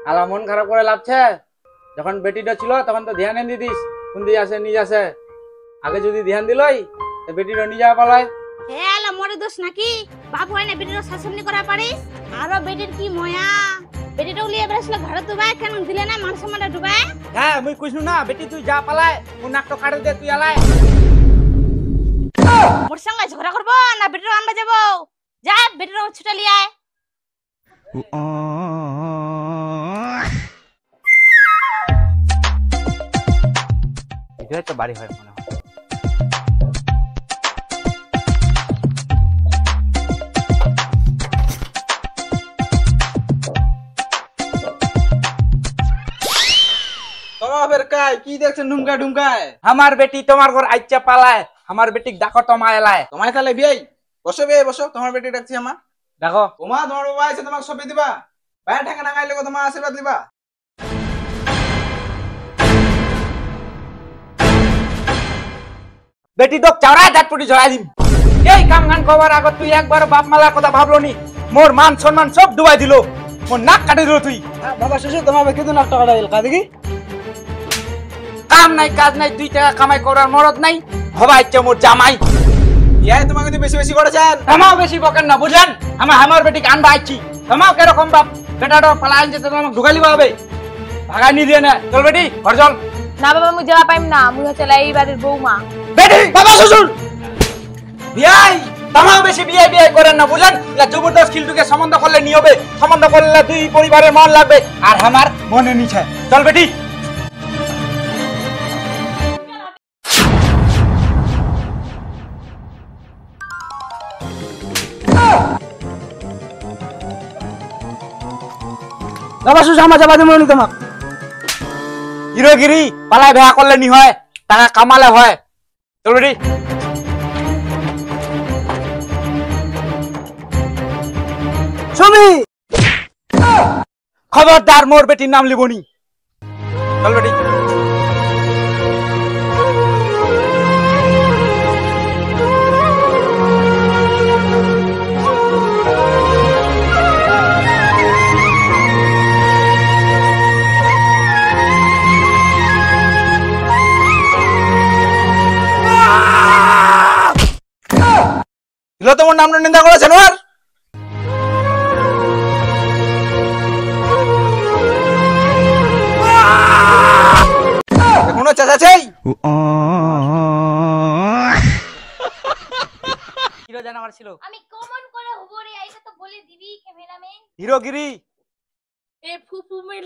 আলা মন খারাপ করে লাগছে। যখন বেটিটা ছিল তখন তো ধ্যান এনে দিস কোন দিয়ে আসে নিয়ে আসে। আগে যদি ধ্যান দিলই তো বেটিটা নিয়ে যাওয়া পালায়। হ্যাঁ আলা মোর দোষ নাকি? বাপ হয় না বেটির শাসন করা পারিস? আরো বেটির কি ময়া, বেটিটা উলিয়ে বেড়াছিল ঘরে ডুবাই, কেন দিলে না মানুষ মানে ডুবাই? হ্যাঁ মুই কইছু না বেটি তুই যা পালায় মোর নাকটা কাটে দে তুই আলায়। মোর সঙ্গে ঝগড়া করবো না বেটির আনবা যাবো? যা বেটির ছুটে লিয়ে আয়। এটাই তো বাড়ি হয় মনে হয়। কি দেখছেন ঢুমকা ঢুমকায়? আমার বেটি তোমার ঘর আইচা পালায়, আমার বেটিক ডাকো তোমায় এলায়। তোমায় তাহলে বিয়াই বসো বিয়ে বসো, তোমার বেটি ডাকছি আমার। দেখো তোমার তোমার বাবা আছে তোমাকে সবই দিবা, বাইরে ঠেকা না গাইলে তোমার আশীর্বাদ দিবা। বেটি তো চাওড়ায় দাঁতপুটি ঝড়াই দিম। এই কাম গান কবার আগত তুই একবার বাপ মালার কথা ভাবলো নি? মোর মান সম্মান সব ডুবাই দিল, মোর নাক কাটি দিল তুই। বাবা শ্বশুর তোমার কিন্তু নাক টাকা দিল কা দেখি। কাম নাই কাজ নাই, 2 টাকা কামাই করার মরদ নাই, হবা ইচ্ছে মোর জামাই। ইয়াই তোমাকে কিন্তু বেশি বেশি করেছেন। আমাও বেশি বকেন না বুঝলেন? আমার বেটিকে আনবা আইছি, আমাও কেরকম বাপ বেটাটা পালাই আনছে তো আমাকে ঢুকাই লিবা হবে, ভাগাই নি দিয়ে না। চল বেটি ঘর চল। না বাবা মুই যাওয়া পাইম না, মুই হচ্ছে এই বাড়ির বৌমা। বেটি বাবা শ্বশুর বিয়াই তামাও বেশি বিয়ে বিয়ে করেন না বুঝলেন? জবরদস্ত খিলটুকে সম্বন্ধ করলে নি হবে, সম্বন্ধ করলে 2 পরিবারের মন লাগবে আর আমার মনে নিছে। চল বেটি। বাবা শ্বশুর আমার যাবা দেবো তোমাক। হিরোগিরি পালায় ভেয়া করলে নি হয়, টাকা কামালে হয়। চল বেটি। সুমি খবরদার মোর বেটির নাম লিবনি। চল বেটি। তোমার নাম নিন্দা করেছেন ওর? কোনো চাচা চাই হিরো জানা আমার ছিল। আমি কমন করে হবো রে, এইটা তো বলে দিবি ক্যামেরাম্যান। হিরোগিরি এ ফুফু মেল